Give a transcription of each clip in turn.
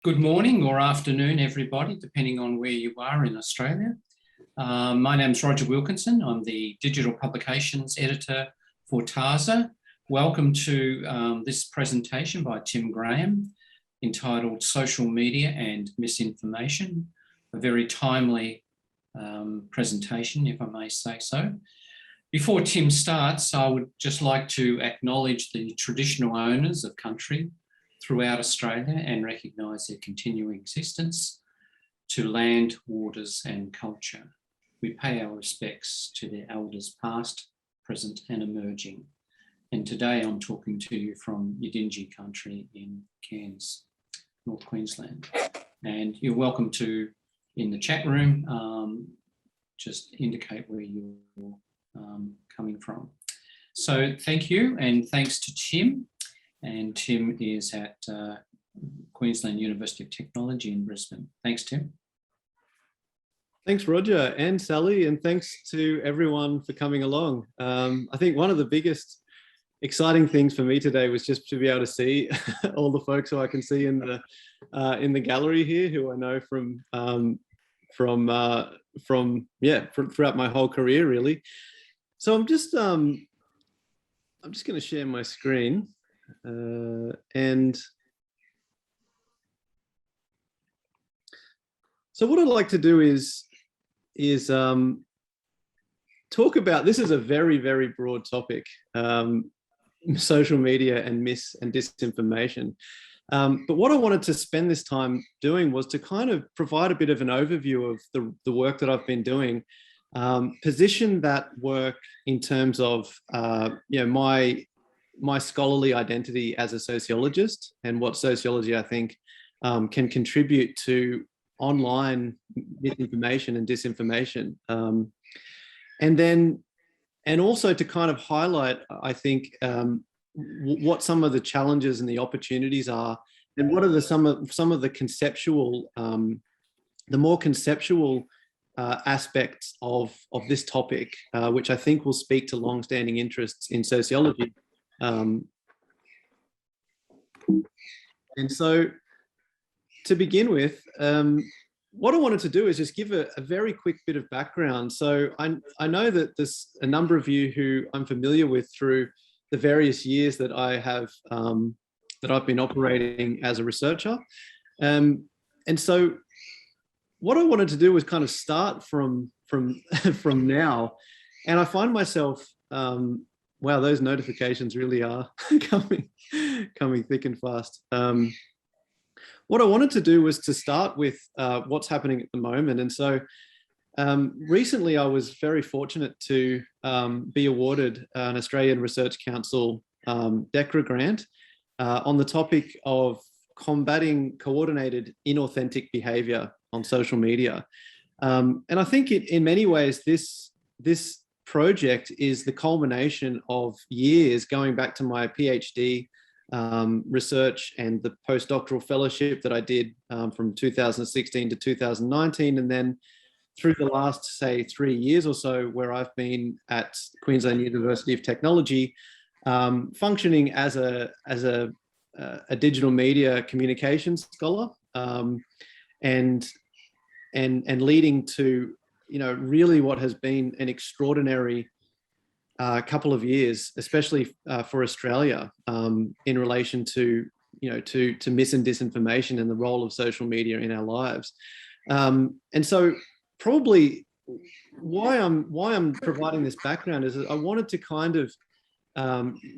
Good morning or afternoon, everybody, depending on where you are in Australia. My name's Roger Wilkinson. I'm the Digital Publications Editor for TASA. Welcome to this presentation by Tim Graham entitled Social Media and Misinformation, a very timely presentation, if I may say so. Before Tim starts, I would just like to acknowledge the traditional owners of country throughout Australia and recognise their continuing existence to land, waters and culture. We pay our respects to their elders past, present and emerging. And today I'm talking to you from Yidinji country in Cairns, North Queensland. And you're welcome to, in the chat room, just indicate where you're coming from. So thank you, and thanks to Tim. And Tim is at Queensland University of Technology in Brisbane. Thanks, Tim. Thanks, Roger and Sally, and thanks to everyone for coming along. I think one of the biggest exciting things for me today was just to be able to see all the folks who I can see in the gallery here, who I know throughout my whole career, really. So I'm just going to share my screen. And so what I'd like to do is talk about, this is a very, very broad topic, social media and disinformation. But what I wanted to spend this time doing was to kind of provide a bit of an overview of the work that I've been doing, position that work in terms of my scholarly identity as a sociologist and what sociology I think can contribute to online misinformation and disinformation. And also to kind of highlight, I think, what some of the challenges and the opportunities are, and what are some of the conceptual, the more conceptual aspects of this topic, which I think will speak to long-standing interests in sociology. And so to begin with, what I wanted to do is just give a very quick bit of background. So I know that there's a number of you who I'm familiar with through the various years that I have that I've been operating as a researcher. And so what I wanted to do was kind of start from now, and I find myself wow, those notifications really are coming thick and fast. What I wanted to do was to start with what's happening at the moment. And so recently I was very fortunate to be awarded an Australian Research Council DECRA grant on the topic of combating coordinated inauthentic behaviour on social media. And I think in many ways this project is the culmination of years going back to my PhD research and the postdoctoral fellowship that I did from 2016 to 2019, and then through the last, say, 3 years or so, where I've been at Queensland University of Technology, functioning as a digital media communications scholar, and leading to really what has been an extraordinary couple of years, especially for Australia, in relation to mis and disinformation and the role of social media in our lives. And so probably why I'm providing this background is that I wanted to kind of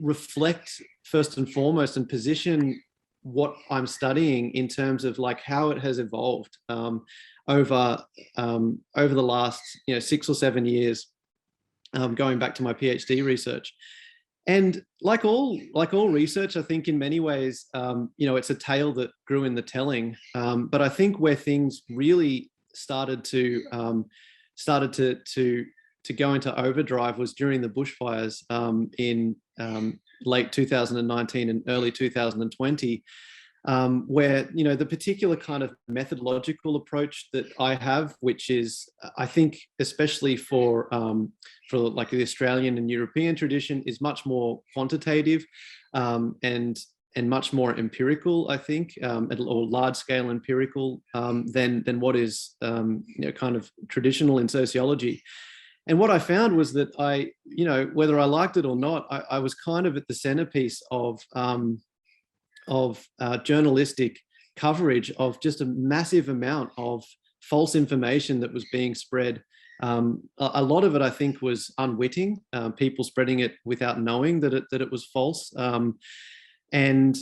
reflect first and foremost and position what I'm studying in terms of like how it has evolved over the last 6 or 7 years, going back to my PhD research. And like all research, I think in many ways, it's a tale that grew in the telling. But I think where things really started to go into overdrive was during the bushfires in late 2019 and early 2020. Where the particular kind of methodological approach that I have, which is I think especially for like the Australian and European tradition, is much more quantitative and and much more empirical, I think, or large-scale empirical than what is kind of traditional in sociology. And what I found was that whether I liked it or not, I was kind of at the centerpiece of journalistic coverage of just a massive amount of false information that was being spread. A lot of it, I think, was unwitting, people spreading it without knowing that it was false. And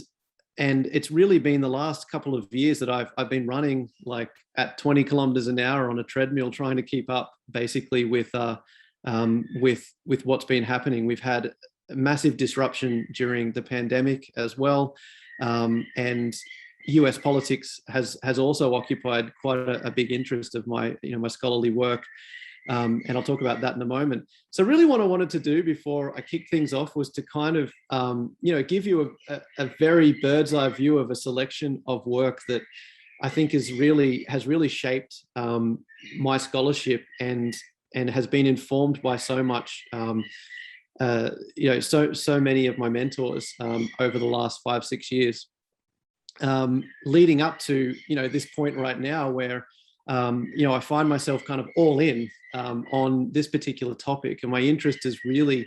it's really been the last couple of years that I've been running like at 20 kilometers an hour on a treadmill, trying to keep up basically with what's been happening. We've had a massive disruption during the pandemic as well, and US politics has also occupied quite a big interest of my my scholarly work. And I'll talk about that in a moment. So really what I wanted to do before I kick things off was to kind of, give you a very bird's eye view of a selection of work that I think has really shaped my scholarship and has been informed by so much, so many of my mentors over the last 5-6 years, leading up to, this point right now where I find myself kind of all in on this particular topic, and my interest is really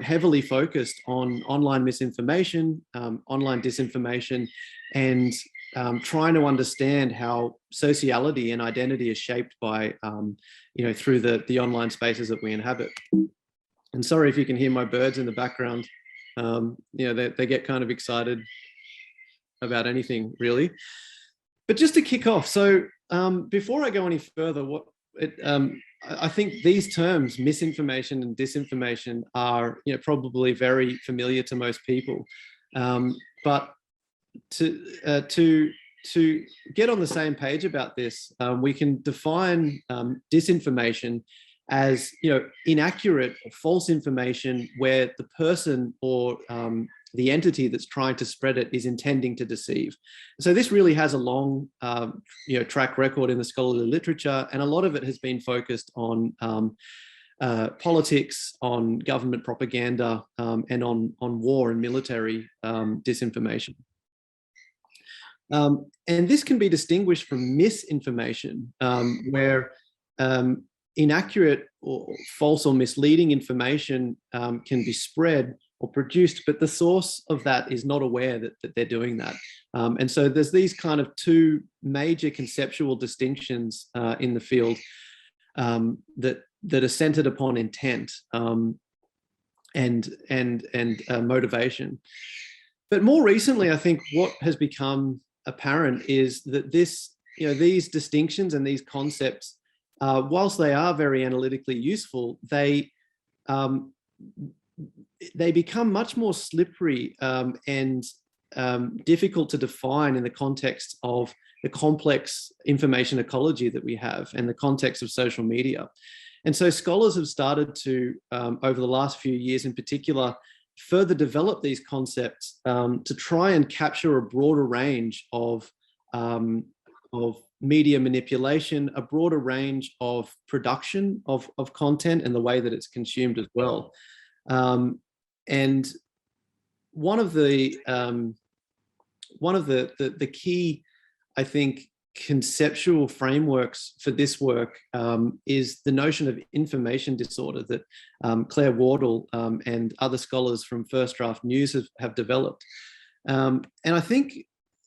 heavily focused on online misinformation, online disinformation, and trying to understand how sociality and identity is shaped by, through the online spaces that we inhabit. And sorry if you can hear my birds in the background. They get kind of excited about anything really. But just to kick off, so before I go any further, I think these terms, misinformation and disinformation, are probably very familiar to most people. But to get on the same page about this, we can define disinformation as inaccurate or false information where the person or the entity that's trying to spread it is intending to deceive. So this really has a long track record in the scholarly literature, and a lot of it has been focused on politics, on government propaganda, and on war and military disinformation. And this can be distinguished from misinformation, where inaccurate or false or misleading information can be spread or produced, but the source of that is not aware that they're doing that. And so there's these kind of two major conceptual distinctions in the field that are centered upon intent and motivation. But more recently, I think what has become apparent is that these distinctions and these concepts, whilst they are very analytically useful, they become much more slippery and difficult to define in the context of the complex information ecology that we have and the context of social media. And so scholars have started to, over the last few years in particular, further develop these concepts to try and capture a broader range of media manipulation, a broader range of production of content and the way that it's consumed as well. And one of the key, I think, conceptual frameworks for this work is the notion of information disorder that Claire Wardle and other scholars from First Draft News have developed. And I think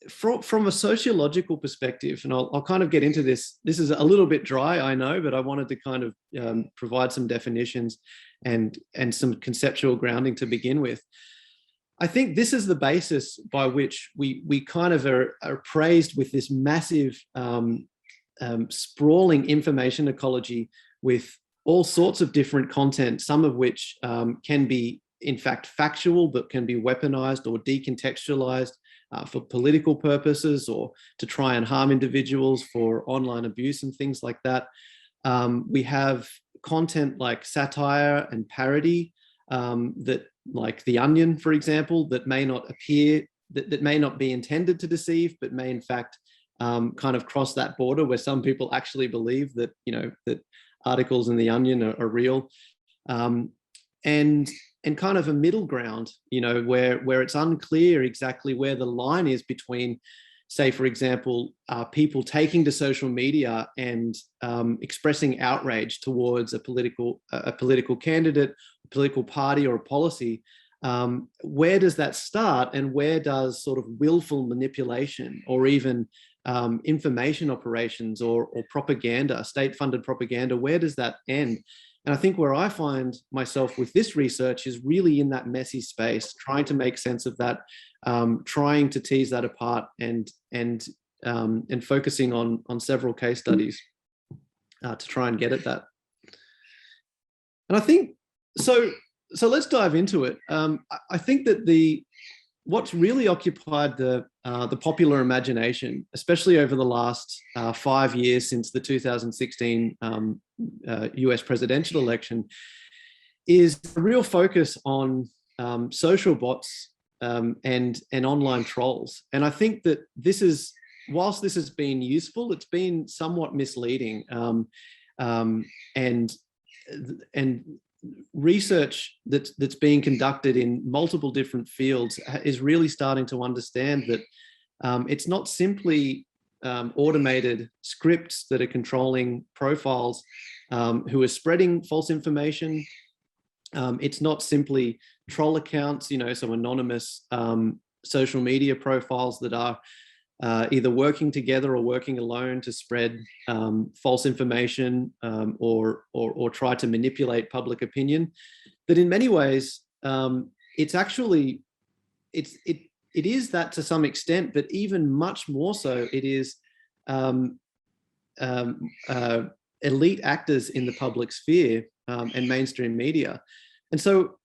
from a sociological perspective, and I'll kind of get into this, this is a little bit dry, I know, but I wanted to kind of provide some definitions and some conceptual grounding to begin with. I think this is the basis by which we kind of are praised with this massive sprawling information ecology with all sorts of different content, some of which can be in fact factual, but can be weaponized or decontextualized for political purposes or to try and harm individuals for online abuse and things like that. We have content like satire and parody that, like The Onion, for example, that may not appear, that may not be intended to deceive, but may in fact kind of cross that border where some people actually believe that, that articles in The Onion are real. And kind of a middle ground, where it's unclear exactly where the line is between, say, for example, people taking to social media and expressing outrage towards a political candidate, a political party, or a policy. Where does that start, and where does sort of willful manipulation, or even information operations, or propaganda, state-funded propaganda, where does that end? And I think where I find myself with this research is really in that messy space, trying to make sense of that, trying to tease that apart, and focusing on several case studies to try and get at that. And I think so let's dive into it. I think that what's really occupied the popular imagination, especially over the last 5 years since the 2016 US presidential election, is a real focus on social bots and online trolls. And I think that whilst this has been useful, it's been somewhat misleading. And research that's being conducted in multiple different fields is really starting to understand that it's not simply automated scripts that are controlling profiles who are spreading false information. It's not simply troll accounts, so anonymous social media profiles that are either working together or working alone to spread false information or try to manipulate public opinion. That in many ways, it is that to some extent, but even much more so, it is elite actors in the public sphere and mainstream media. And so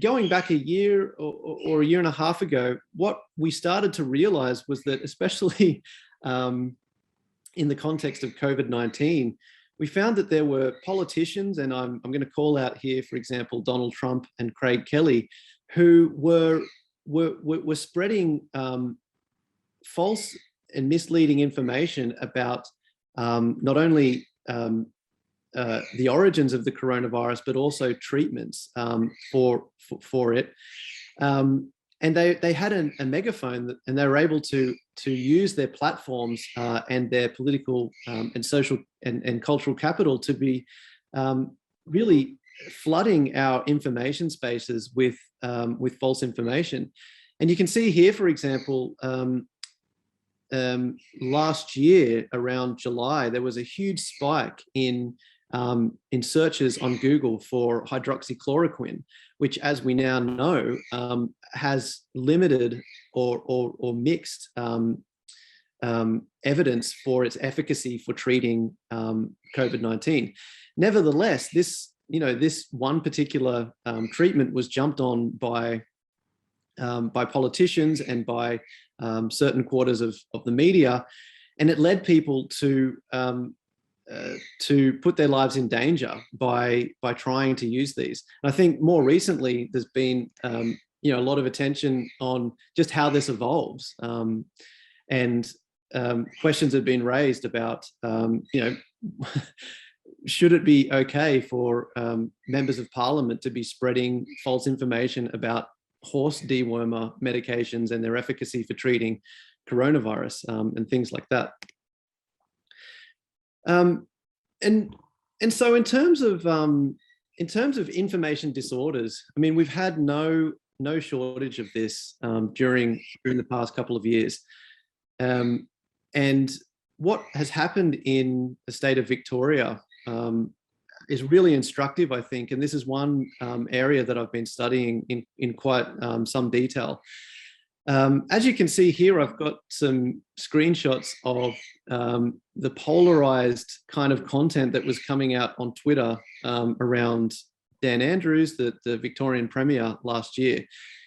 going back a year or a year and a half ago, what we started to realize was that, especially in the context of COVID-19, we found that there were politicians, and I'm going to call out here, for example, Donald Trump and Craig Kelly, who were spreading false and misleading information about not only the origins of the coronavirus, but also treatments for it. And they had a megaphone, and they were able to use their platforms and their political and social and cultural capital to be really flooding our information spaces with false information. And you can see here, for example, last year around July, there was a huge spike in searches on Google for hydroxychloroquine, which, as we now know, has limited or mixed evidence for its efficacy for treating COVID-19. Nevertheless, this one particular treatment was jumped on by politicians and by certain quarters of the media, and it led people to put their lives in danger by trying to use these. And I think more recently there's been a lot of attention on just how this evolves, and questions have been raised about should it be okay for members of parliament to be spreading false information about horse dewormer medications and their efficacy for treating coronavirus, and things like that. And so in terms of information disorders, I mean, we've had no shortage of this during the past couple of years. And what has happened in the state of Victoria is really instructive, I think. And this is one area that I've been studying in quite some detail. As you can see here, I've got some screenshots of the polarized kind of content that was coming out on Twitter around Dan Andrews, the Victorian Premier, last year.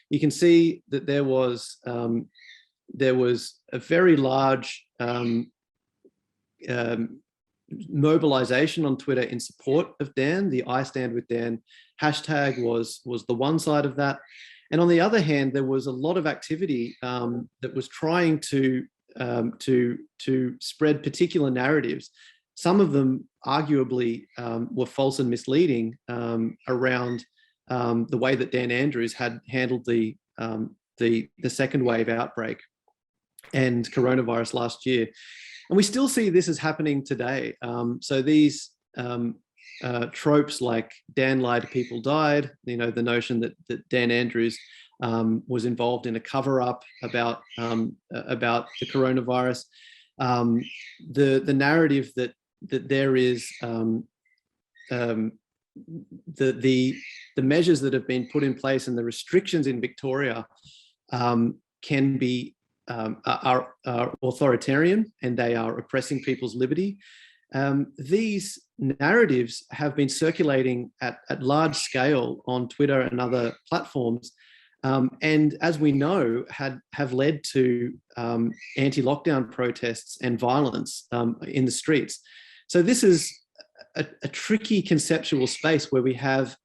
You can see that there was a very large mobilization on Twitter in support of Dan. The I Stand With Dan hashtag was the one side of that. And on the other hand, there was a lot of activity that was trying to spread particular narratives. Some of them arguably were false and misleading around the way that Dan Andrews had handled the second wave outbreak and coronavirus last year. And we still see this as happening today. So these tropes like Dan lied, people died, the notion that Dan Andrews was involved in a cover-up about the coronavirus, the narrative that there is the measures that have been put in place and the restrictions in Victoria can be are authoritarian, and they are oppressing people's liberty. These narratives have been circulating at large scale on Twitter and other platforms, and as we know, have led to anti-lockdown protests and violence in the streets. So this is a tricky conceptual space where we have,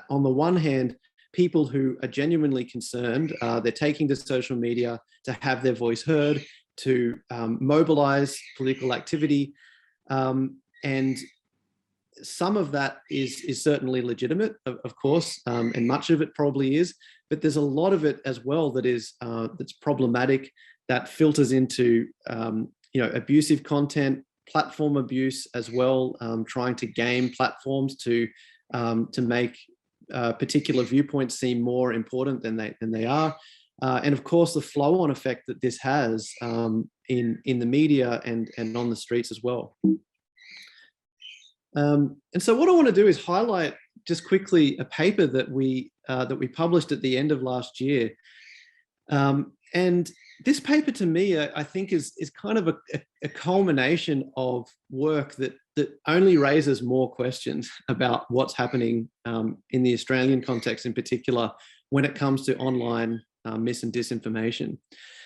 on the one hand, people who are genuinely concerned. They're taking to social media to have their voice heard, to mobilize political activity. And some of that is certainly legitimate, of course, and much of it probably is, but there's a lot of it as well that is that's problematic, that filters into abusive content, platform abuse as well, trying to game platforms to make particular viewpoints seem more important than they are, and of course the flow-on effect that this has in the media and on the streets as well. And so what I want to do is highlight just quickly a paper that we published at the end of last year, and this paper to me I think is kind of a culmination of work that only raises more questions about what's happening in the Australian context in particular when it comes to online mis and disinformation.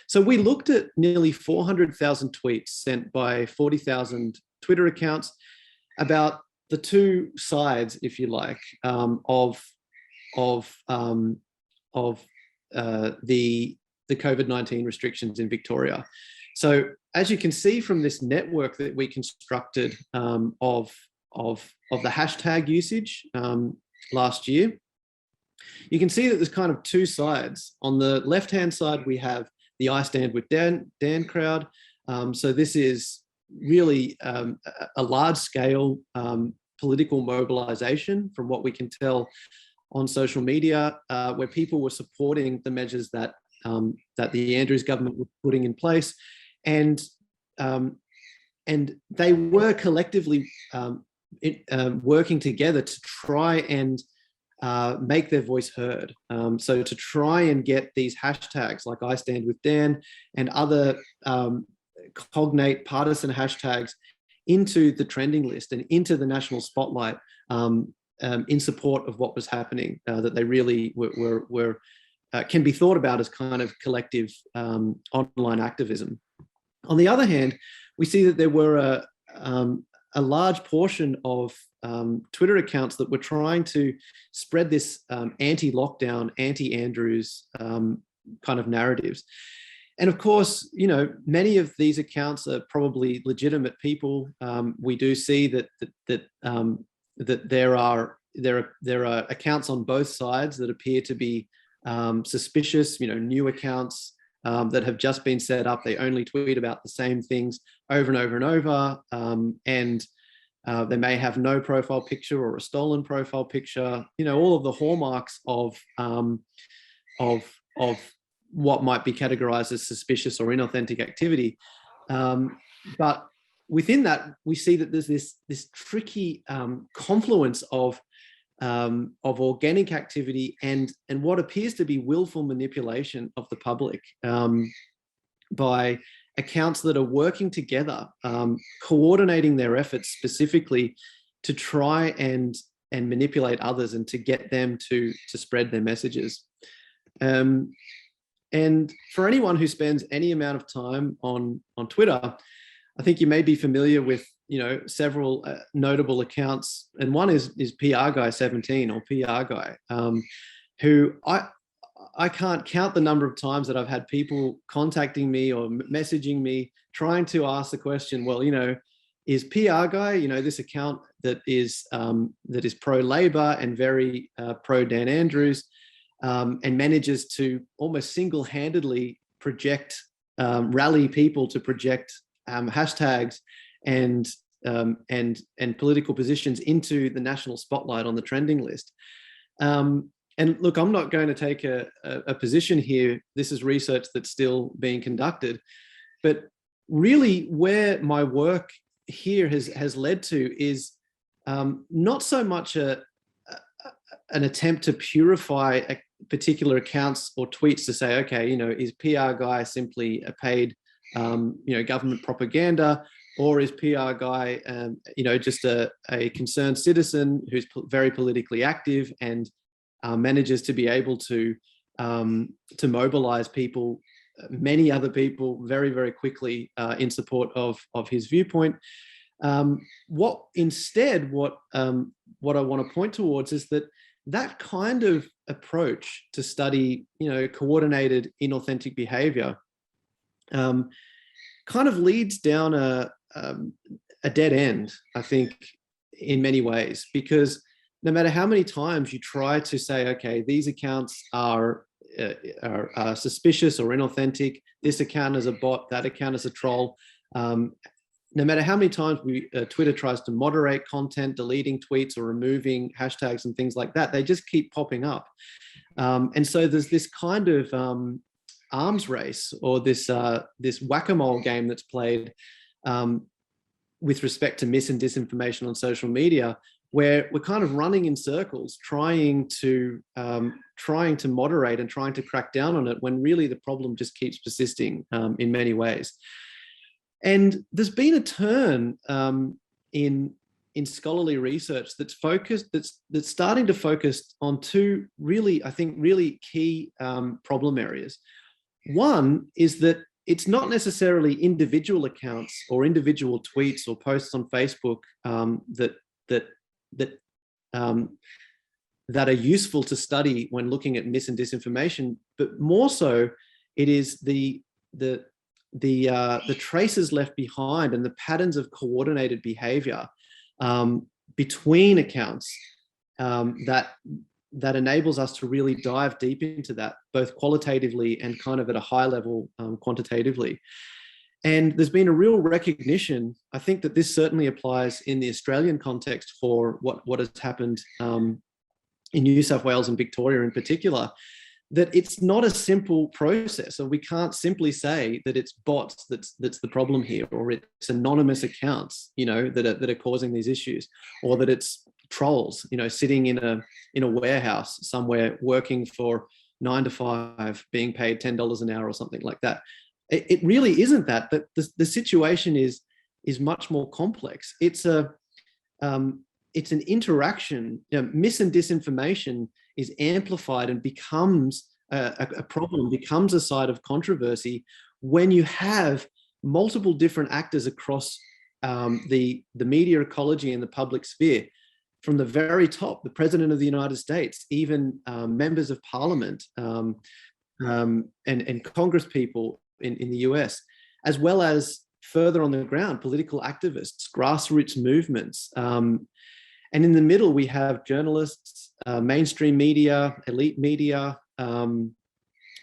So we looked at nearly 400,000 tweets sent by 40,000 Twitter accounts about the two sides, if you like, of the COVID-19 restrictions in Victoria. So as you can see from this network that we constructed of the hashtag usage last year, you can see that there's kind of two sides. On the left-hand side, we have the I Stand With Dan crowd. So this is really a large-scale political mobilization, from what we can tell on social media, where people were supporting the measures that the Andrews government was putting in place, and they were collectively working together to try and make their voice heard. So to try and get these hashtags like I Stand With Dan and other cognate partisan hashtags into the trending list and into the national spotlight in support of what was happening, that they really were can be thought about as kind of collective online activism. On the other hand, we see that there were a large portion of Twitter accounts that were trying to spread this anti-lockdown, anti-Andrews kind of narratives. And of course, many of these accounts are probably legitimate people. We do see that there are accounts on both sides that appear to be suspicious, new accounts that have just been set up. They only tweet about the same things over and over and over, and they may have no profile picture or a stolen profile picture. All of the hallmarks of what might be categorized as suspicious or inauthentic activity. But within that, we see that there's this tricky confluence of organic activity and what appears to be willful manipulation of the public by accounts that are working together, coordinating their efforts specifically to try and manipulate others and to get them to spread their messages. And for anyone who spends any amount of time on Twitter, I think you may be familiar with several notable accounts, and one is PR Guy 17 or PR Guy, who I can't count the number of times that I've had people contacting me or messaging me trying to ask the question, well, is PR Guy, this account that is pro-Labor and very pro-Dan Andrews, and manages to almost single-handedly rally people to project hashtags and political positions into the national spotlight on the trending list. And look, I'm not going to take a position here. This is research that's still being conducted. But really where my work here has led to is not so much an attempt to purify particular accounts or tweets to say, okay, is PR guy simply a paid, government propaganda, or is PR guy, just a concerned citizen who's very politically active and manages to be able to mobilize people, many other people, very, very quickly in support of his viewpoint. What I want to point towards is that kind of approach to study, coordinated inauthentic behavior, kind of leads down a dead end, I think, in many ways, because no matter how many times you try to say, okay, these accounts are suspicious or inauthentic, this account is a bot, that account is a troll, no matter how many times Twitter tries to moderate content, deleting tweets or removing hashtags and things like that, they just keep popping up. And so there's this kind of arms race, or this whack-a-mole game that's played with respect to mis and disinformation on social media, where we're kind of running in circles, trying to moderate and trying to crack down on it, when really the problem just keeps persisting in many ways. And there's been a turn in scholarly research that's starting to focus on two really, I think, really key problem areas. One is that it's not necessarily individual accounts or individual tweets or posts on Facebook that are useful to study when looking at mis and disinformation, but more so, it is the traces left behind and the patterns of coordinated behavior between accounts that enables us to really dive deep into that, both qualitatively and kind of at a high level quantitatively. And there's been a real recognition, I think, that this certainly applies in the Australian context for what has happened in New South Wales and Victoria in particular, that it's not a simple process. So we can't simply say that it's bots that's the problem here, or it's anonymous accounts, that are causing these issues, or that it's trolls, sitting in a warehouse somewhere working for 9 to 5, being paid $10 an hour or something like that. It really isn't that, but the situation is much more complex. It's an interaction. Mis and disinformation is amplified and becomes a problem, becomes a site of controversy when you have multiple different actors across the media ecology and the public sphere. From the very top, the President of the United States, even members of Parliament and Congress people in the US, as well as further on the ground, political activists, grassroots movements. And in the middle, we have journalists, mainstream media, elite media,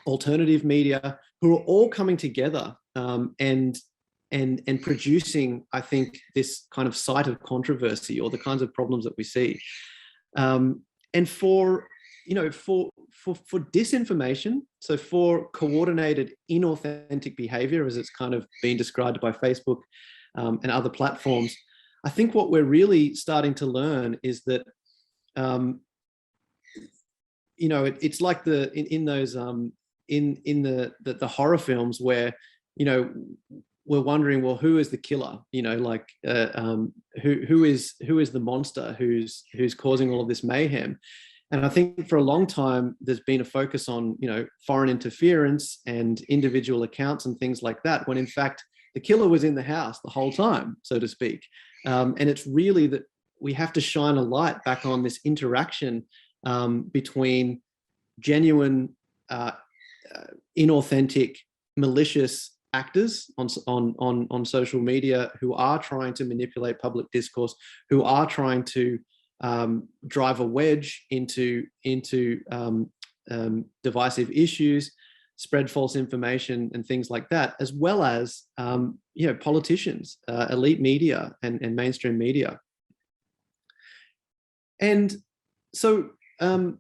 alternative media, who are all coming together and producing, I think, this kind of site of controversy, or the kinds of problems that we see. And for disinformation, so for coordinated inauthentic behavior, as it's kind of been described by Facebook and other platforms, I think what we're really starting to learn is that, it's like in the horror films where, we're wondering, well, who is the killer? Who is the monster who's causing all of this mayhem? And I think for a long time, there's been a focus on, foreign interference and individual accounts and things like that, when in fact, the killer was in the house the whole time, so to speak. And it's really that we have to shine a light back on this interaction between genuine, inauthentic, malicious actors on social media who are trying to manipulate public discourse, who are trying to drive a wedge into divisive issues, spread false information and things like that, as well as politicians, elite media and mainstream media. And so what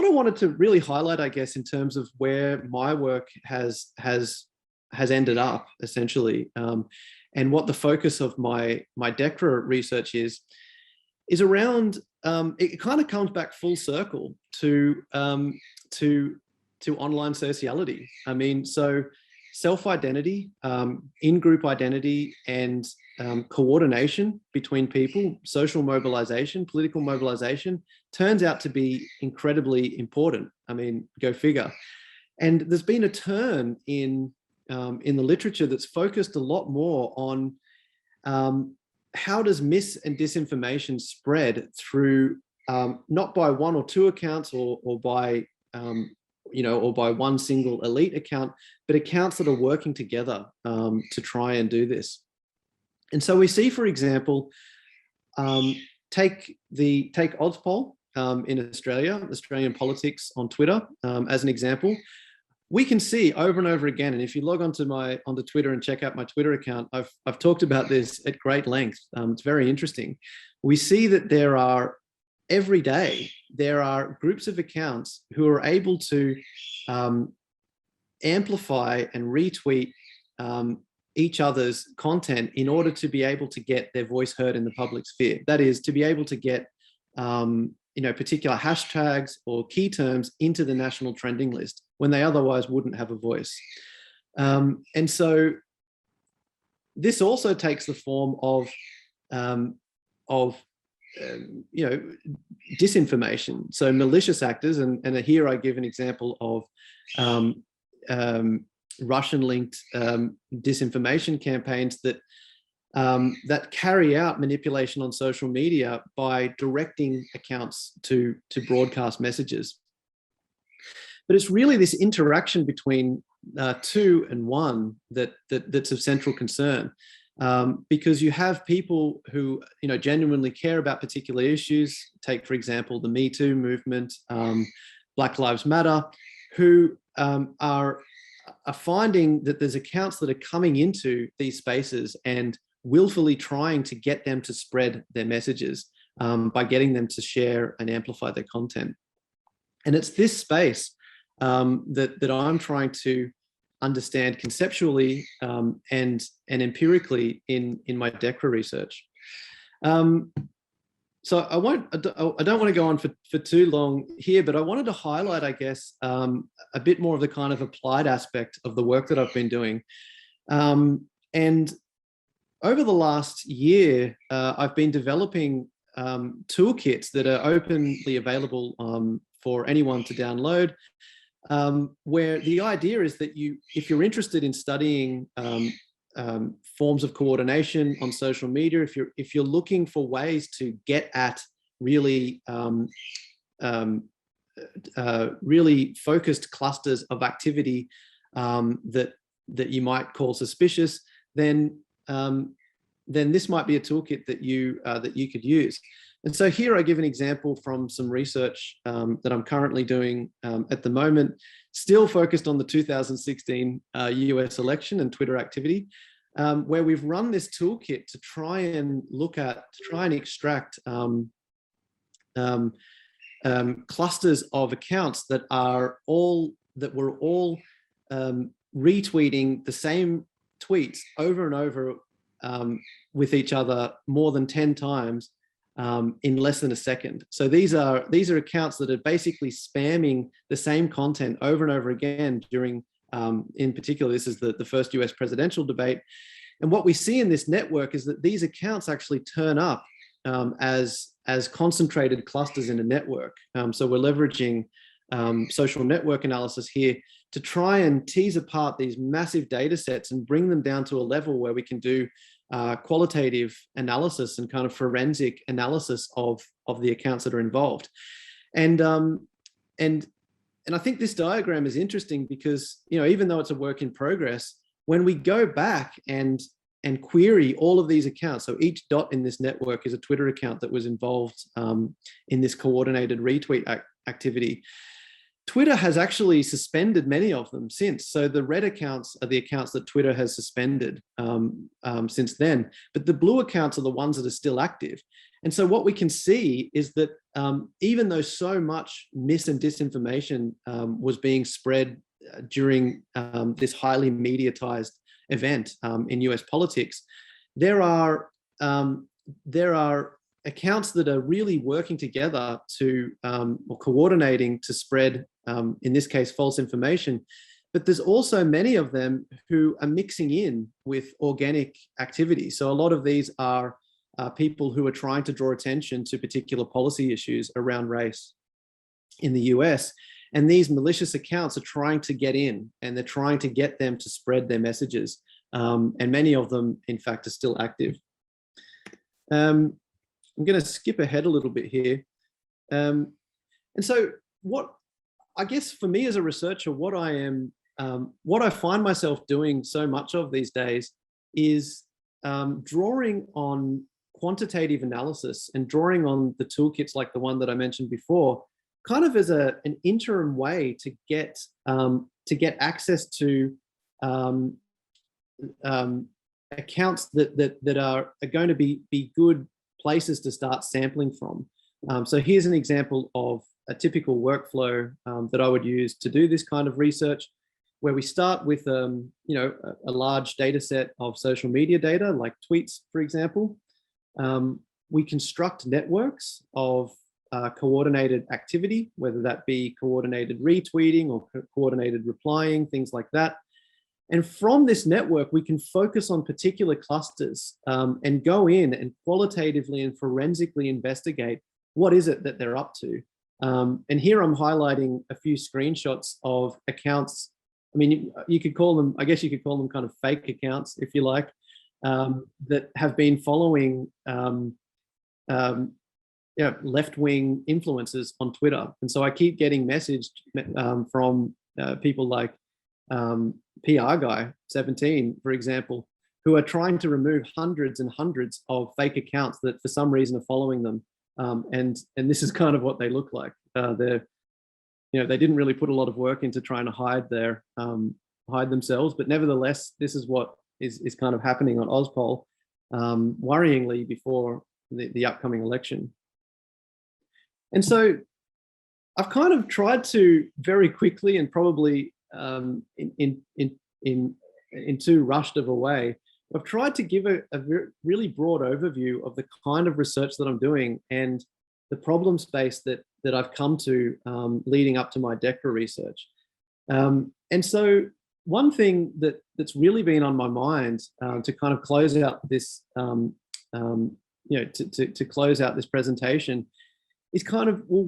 I wanted to really highlight, I guess, in terms of where my work has ended up, essentially, and what the focus of my DECRA research is around. It kind of comes back full circle to online sociality. I mean, so self-identity, in-group identity, and coordination between people, social mobilization, political mobilization, turns out to be incredibly important. I mean, go figure. And there's been a turn in the literature that's focused a lot more on how does mis and disinformation spread through not by one or two accounts or by or by one single elite account, but accounts that are working together to try and do this. And so we see, for example, take Ozpol in Australia, Australian politics on Twitter as an example. We can see over and over again, and if you log onto Twitter and check out my Twitter account, I've talked about this at great length. It's very interesting. We see that every day there are groups of accounts who are able to amplify and retweet each other's content in order to be able to get their voice heard in the public sphere. That is, to be able to get particular hashtags or key terms into the national trending list when they otherwise wouldn't have a voice. And so this also takes the form of disinformation. So malicious actors, and here I give an example of Russian-linked disinformation campaigns that carry out manipulation on social media by directing accounts to broadcast messages. But it's really this interaction between two and one that's of central concern, because you have people who genuinely care about particular issues. Take, for example, the Me Too movement, Black Lives Matter, who are finding that there's accounts that are coming into these spaces and willfully trying to get them to spread their messages by getting them to share and amplify their content. And it's this space that I'm trying to understand conceptually and empirically in my DECRA research. So I don't want to go on for too long here, but I wanted to highlight, I guess, a bit more of the kind of applied aspect of the work that I've been doing. And over the last year, I've been developing toolkits that are openly available for anyone to download, where the idea is that if you're interested in studying forms of coordination on social media, if you're looking for ways to get at really really focused clusters of activity that you might call suspicious, then this might be a toolkit that you could use. And so here I give an example from some research that I'm currently doing at the moment, still focused on the 2016 US election and Twitter activity, where we've run this toolkit to try and extract clusters of accounts that were all retweeting the same tweets over and over with each other more than 10 times in less than a second. So these are accounts that are basically spamming the same content over and over again during, in particular, this is the first US presidential debate. And what we see in this network is that these accounts actually turn up as concentrated clusters in a network. So we're leveraging social network analysis here to try and tease apart these massive data sets and bring them down to a level where we can do qualitative analysis and kind of forensic analysis of the accounts that are involved. And I think this diagram is interesting because, even though it's a work in progress, when we go back and query all of these accounts, so each dot in this network is a Twitter account that was involved in this coordinated retweet activity. Twitter has actually suspended many of them since. So the red accounts are the accounts that Twitter has suspended since then, but the blue accounts are the ones that are still active. And so what we can see is that even though so much mis and disinformation was being spread during this highly mediatized event in US politics, there are accounts that are really working together to or coordinating to spread, in this case, false information. But there's also many of them who are mixing in with organic activity. So a lot of these are people who are trying to draw attention to particular policy issues around race in the US. And these malicious accounts are trying to get in, and they're trying to get them to spread their messages. And many of them, in fact, are still active. I'm going to skip ahead a little bit here. And so what, I guess for me as a researcher, what I find myself doing so much of these days is drawing on quantitative analysis and drawing on the toolkits like the one that I mentioned before, kind of as an interim way to get access to accounts that are going to be good places to start sampling from. So here's an example of a typical workflow that I would use to do this kind of research, where we start with a large data set of social media data, like tweets, for example. We construct networks of coordinated activity, whether that be coordinated retweeting or coordinated replying, things like that. And from this network, we can focus on particular clusters and go in and qualitatively and forensically investigate what is it that they're up to. And here I'm highlighting a few screenshots of accounts. I mean, you could call them, I guess you could call them kind of fake accounts, if you like, that have been following left-wing influencers on Twitter. And so I keep getting messaged from people like PR Guy 17, for example, who are trying to remove hundreds and hundreds of fake accounts that for some reason are following them. And this is kind of what they look like. They didn't really put a lot of work into trying to hide themselves, but nevertheless, this is what is kind of happening on Ozpol, worryingly before the upcoming election. And so I've kind of tried to very quickly and probably in too rushed of a way, I've tried to give a really broad overview of the kind of research that I'm doing and the problem space that I've come to leading up to my DECRA research. And so one thing that's really been on my mind to kind of close out this, to close out this presentation is kind of, well,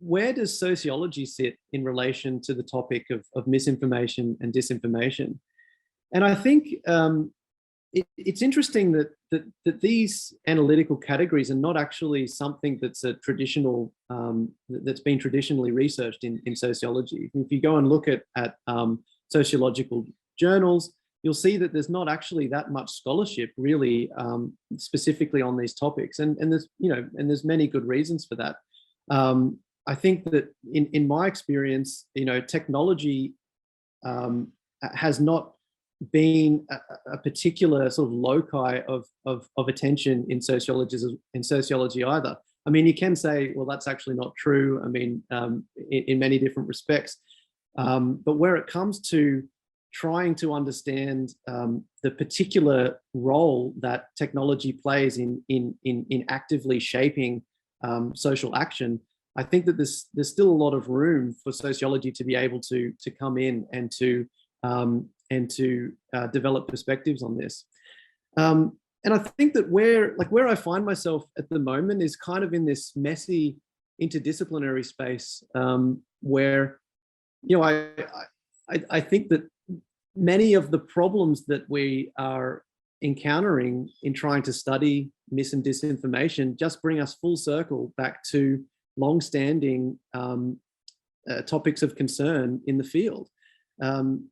where does sociology sit in relation to the topic of misinformation and disinformation? And I think it's interesting that these analytical categories are not actually something that's a traditional, that's been traditionally researched in sociology. If you go and look at sociological journals, you'll see that there's not actually that much scholarship really specifically on these topics. And there's many good reasons for that. I think that in my experience, technology has not been a particular sort of loci of attention in sociology either. I mean, you can say, well, that's actually not true. I mean, in many different respects. But where it comes to trying to understand the particular role that technology plays in actively shaping social action, I think that there's still a lot of room for sociology to be able to come in and to develop perspectives on this. And I think that where I find myself at the moment is kind of in this messy interdisciplinary space where, I think that many of the problems that we are encountering in trying to study mis and disinformation just bring us full circle back to long-standing topics of concern in the field.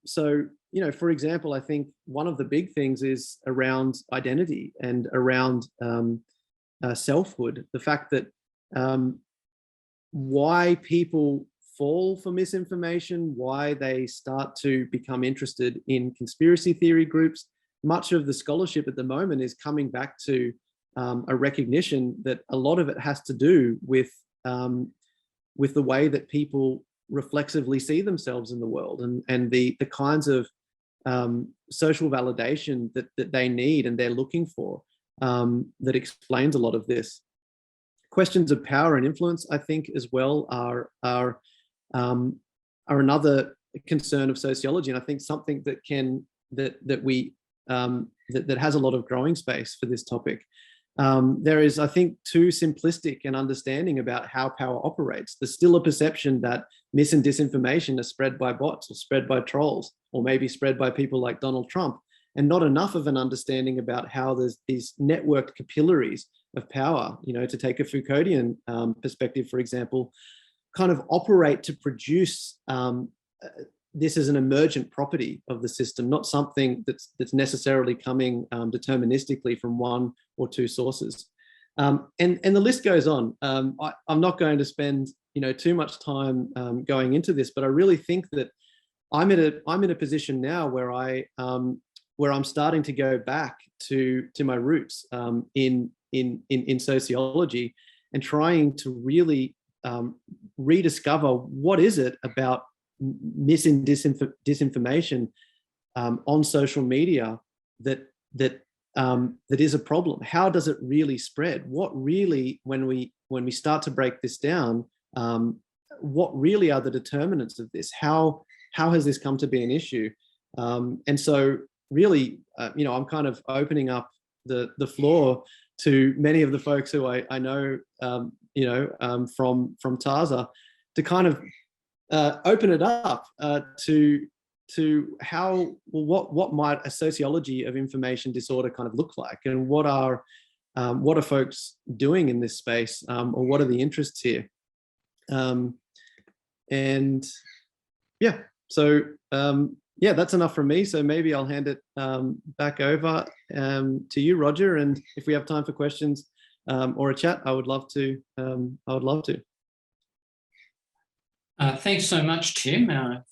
So, you know, for example, I think one of the big things is around identity and around selfhood. The fact that why people fall for misinformation, why they start to become interested in conspiracy theory groups. Much of the scholarship at the moment is coming back to a recognition that a lot of it has to do with the way that people reflexively see themselves in the world, and the kinds of social validation that they need and they're looking for, that explains a lot of this. Questions of power and influence, I think, as well, are another concern of sociology, and I think something that has a lot of growing space for this topic. There is, I think, too simplistic an understanding about how power operates. There's still a perception that mis and disinformation are spread by bots or spread by trolls, or maybe spread by people like Donald Trump, and not enough of an understanding about how there's these networked capillaries of power, you know, to take a Foucauldian perspective, for example, kind of operate to produce this as an emergent property of the system, not something that's necessarily coming deterministically from one or two sources. And the list goes on. I'm not going to spend, you know, too much time going into this, but I really think that I'm in a position now where I'm starting to go back to my roots in sociology, and trying to really rediscover what is it about mis and disinformation on social media that is a problem. How does it really spread? What really, when we start to break this down, what really are the determinants of this? How has this come to be an issue? And so really, you know, I'm kind of opening up the floor to many of the folks who I know, you know, from TASA, to kind of open it up to how, well, what might a sociology of information disorder kind of look like, and what are folks doing in this space, or what are the interests here? And yeah, so yeah, that's enough from me. So maybe I'll hand it back over to you, Roger. And if we have time for questions or a chat, I would love to. Thanks so much, Tim,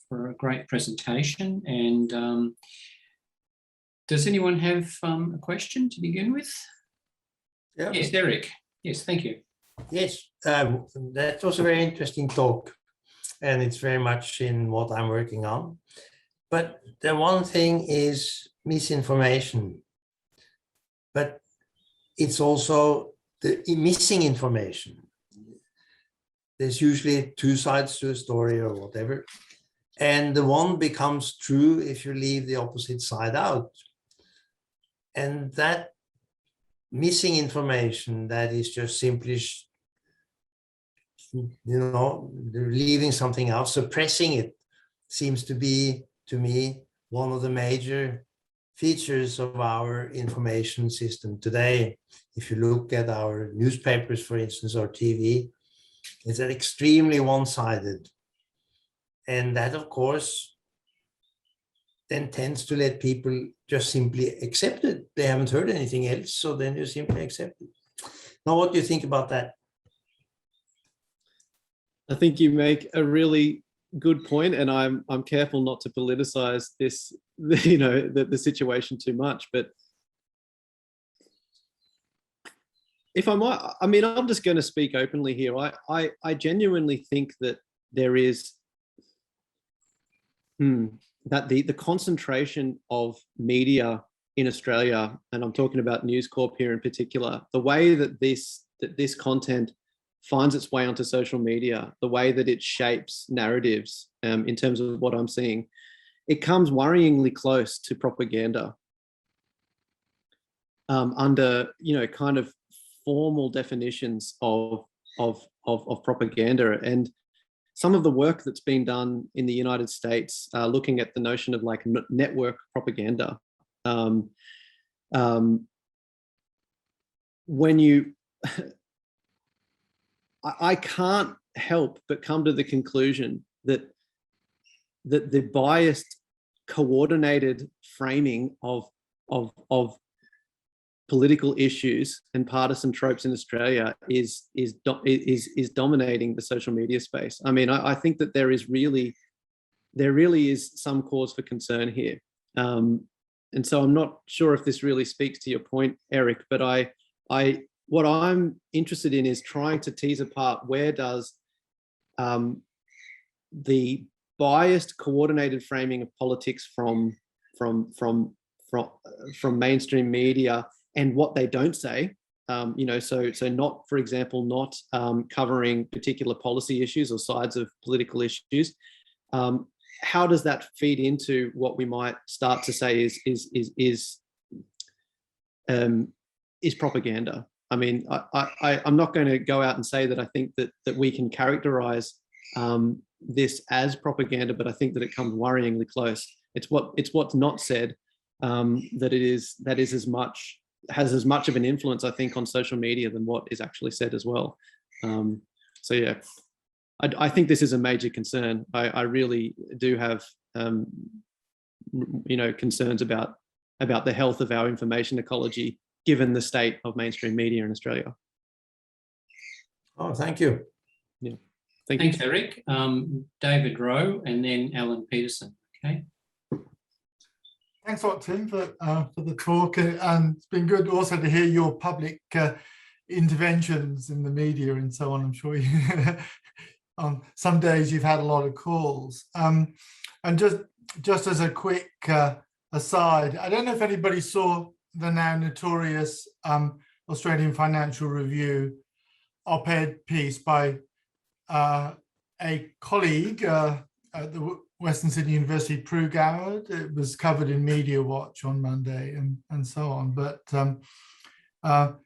for a great presentation. And does anyone have a question to begin with? Yeah. Yes, Derek. Yes, thank you. Yes, that was a very interesting talk, and it's very much in what I'm working on. But the one thing is misinformation, but it's also the missing information. There's usually two sides to a story or whatever, and the one becomes true if you leave the opposite side out. And that missing information that is just simply, you know, leaving something out, suppressing it, seems to be, to me, one of the major features of our information system today. If you look at our newspapers, for instance, or TV, it's extremely one-sided. And that, of course, then tends to let people just simply accept it. They haven't heard anything else, so then you simply accept it. Now, what do you think about that? I think you make a really good point, and I'm careful not to politicize this, you know, the situation too much. But if I might, I mean, I'm just going to speak openly here. I genuinely think that there is that the concentration of media in Australia, and I'm talking about News Corp here in particular, the way that this content finds its way onto social media, the way that it shapes narratives, in terms of what I'm seeing, it comes worryingly close to propaganda, under, you know, kind of formal definitions of propaganda. And some of the work that's been done in the United States, looking at the notion of like network propaganda, when you I can't help but come to the conclusion that the biased, coordinated framing of political issues and partisan tropes in Australia is dominating the social media space. I mean, I think that there really is some cause for concern here. And so I'm not sure if this really speaks to your point, Eric, but what I'm interested in is trying to tease apart where does the biased, coordinated framing of politics from mainstream media and what they don't say, so not, for example, not covering particular policy issues or sides of political issues. How does that feed into what we might start to say is propaganda? I mean, I'm not going to go out and say that I think that we can characterize this as propaganda, but I think that it comes worryingly close. It's what's not said has as much of an influence, I think, on social media than what is actually said as well. So yeah, I think this is a major concern. I really do have concerns about the health of our information ecology given the state of mainstream media in Australia. Oh, thank you. Yeah. Thanks, Eric. David Rowe and then Alan Peterson. Okay. Thanks a lot, Tim, for the talk, and it's been good also to hear your public interventions in the media and so on. I'm sure you, on some days you've had a lot of calls. And just as a quick aside, I don't know if anybody saw the now notorious Australian Financial Review op-ed piece by a colleague at the Western Sydney University, Prue Goward. It was covered in Media Watch on Monday and so on. But what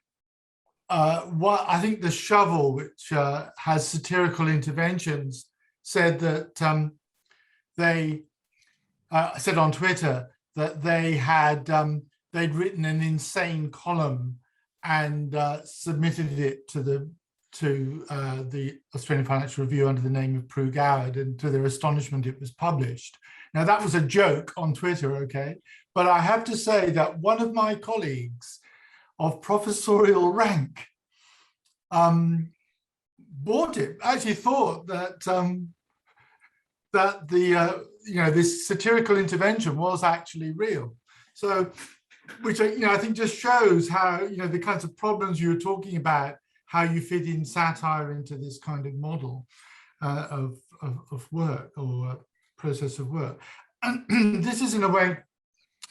I think the Shovel, which has satirical interventions, said that they said on Twitter that they had they'd written an insane column and submitted it to the Australian Financial Review under the name of Prue Goward, and to their astonishment, it was published. Now, that was a joke on Twitter, okay? But I have to say that one of my colleagues of professorial rank bought it, actually thought that that the this satirical intervention was actually real. So, which I think just shows how the kinds of problems you were talking about, how you fit in satire into this kind of model of work or process of work. And this is in a way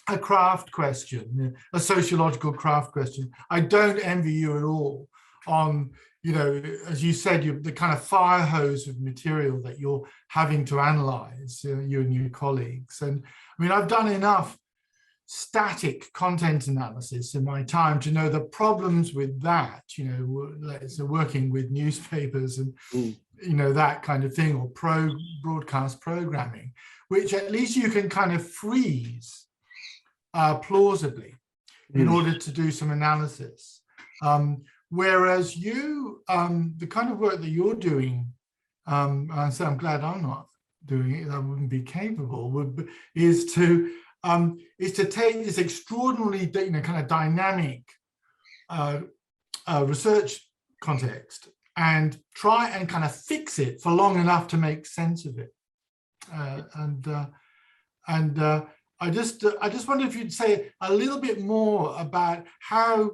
a craft question, a sociological craft question. I don't envy you at all on, as you said, the kind of fire hose of material that you're having to analyze, you and your colleagues. And I mean, I've done enough static content analysis in my time to know the problems with that, so working with newspapers and that kind of thing, or broadcast programming, which at least you can kind of freeze plausibly in order to do some analysis. Whereas you, the kind of work that you're doing, and so I'm glad I'm not doing it, I wouldn't be capable, is to take this extraordinarily kind of dynamic research context and try and kind of fix it for long enough to make sense of it. I just wonder if you'd say a little bit more about how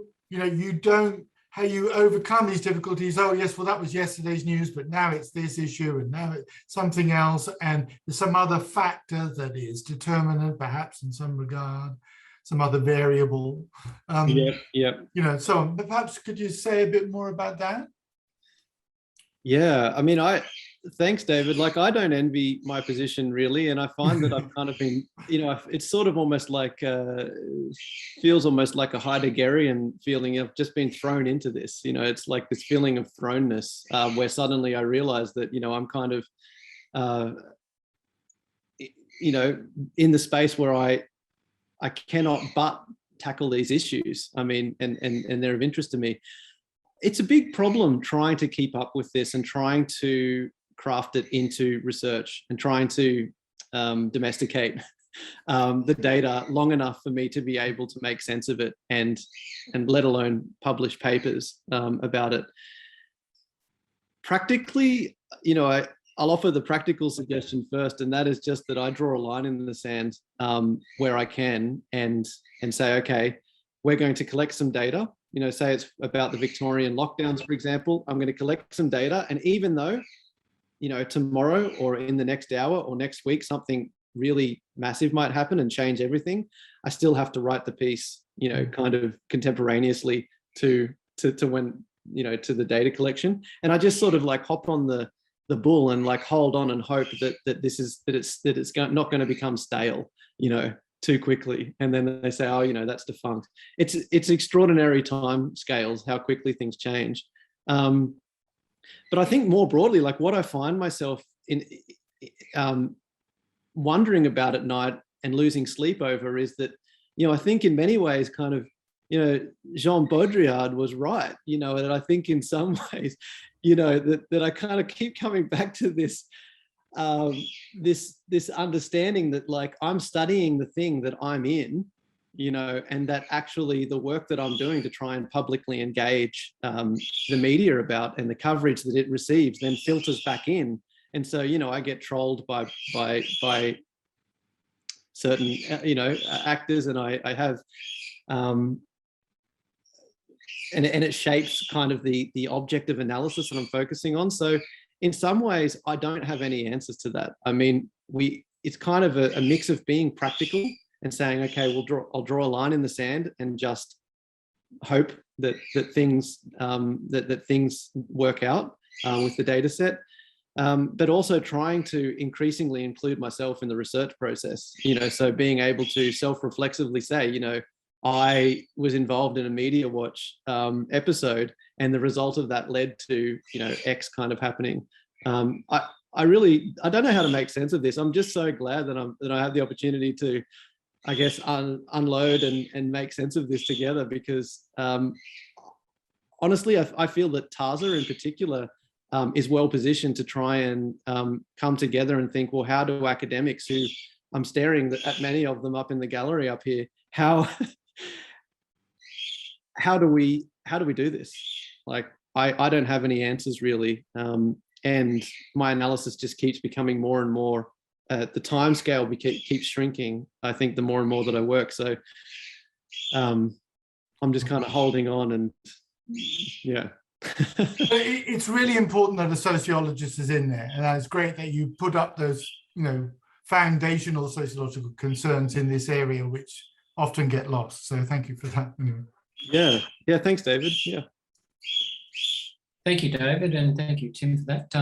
how you overcome these difficulties. Oh yes, well that was yesterday's news, but now it's this issue, and now it's something else, and there's some other factor that is determinant, perhaps in some regard, some other variable. So perhaps could you say a bit more about that? Yeah, I mean, thanks, David. Like, I don't envy my position really, and I find that I've kind of been, it's sort of almost like feels almost like a Heideggerian feeling of just being thrown into this. It's like this feeling of thrownness where suddenly I realize that I'm kind of in the space where I cannot but tackle these issues. I mean, and they're of interest to me. It's a big problem trying to keep up with this and trying to craft it into research and trying to domesticate the data long enough for me to be able to make sense of it and let alone publish papers about it. Practically, I'll offer the practical suggestion first, and that is just that I draw a line in the sand where I can and say, okay, we're going to collect some data. Say it's about the Victorian lockdowns, for example. I'm going to collect some data, and even though, tomorrow or in the next hour or next week, something really massive might happen and change everything, I still have to write the piece, kind of contemporaneously to when, to the data collection. And I just sort of like hop on the bull and like hold on and hope that it's not going to become stale, too quickly. And then they say, oh, that's defunct. It's extraordinary time scales, how quickly things change. But I think more broadly, like what I find myself in wondering about at night and losing sleep over is that, I think in many ways kind of, Jean Baudrillard was right, and I think in some ways, that I kind of keep coming back to this, this understanding that like I'm studying the thing that I'm in, and that actually the work that I'm doing to try and publicly engage the media about and the coverage that it receives then filters back in. And so, I get trolled by certain, actors, and I have, and it shapes kind of the objective analysis that I'm focusing on. So in some ways, I don't have any answers to that. I mean, it's kind of a mix of being practical and saying, okay, I'll draw a line in the sand and just hope that things that things work out with the data set. But also trying to increasingly include myself in the research process, so being able to self-reflexively say, I was involved in a Media Watch episode, and the result of that led to, X kind of happening. I don't know how to make sense of this. I'm just so glad that I have the opportunity to, I guess, unload and make sense of this together, because honestly, I feel that TASA in particular is well positioned to try and come together and think, well, how do academics, who I'm staring at many of them up in the gallery up here, how do we do this? Like, I don't have any answers really, and my analysis just keeps becoming more and more. The time scale keeps shrinking, I think, the more and more that I work. So I'm just kind of holding on, and yeah. It's really important that a sociologist is in there, and it's great that you put up those, foundational sociological concerns in this area, which often get lost. So thank you for that. Yeah. Thanks, David. Yeah. Thank you, David, and thank you, Tim, for that.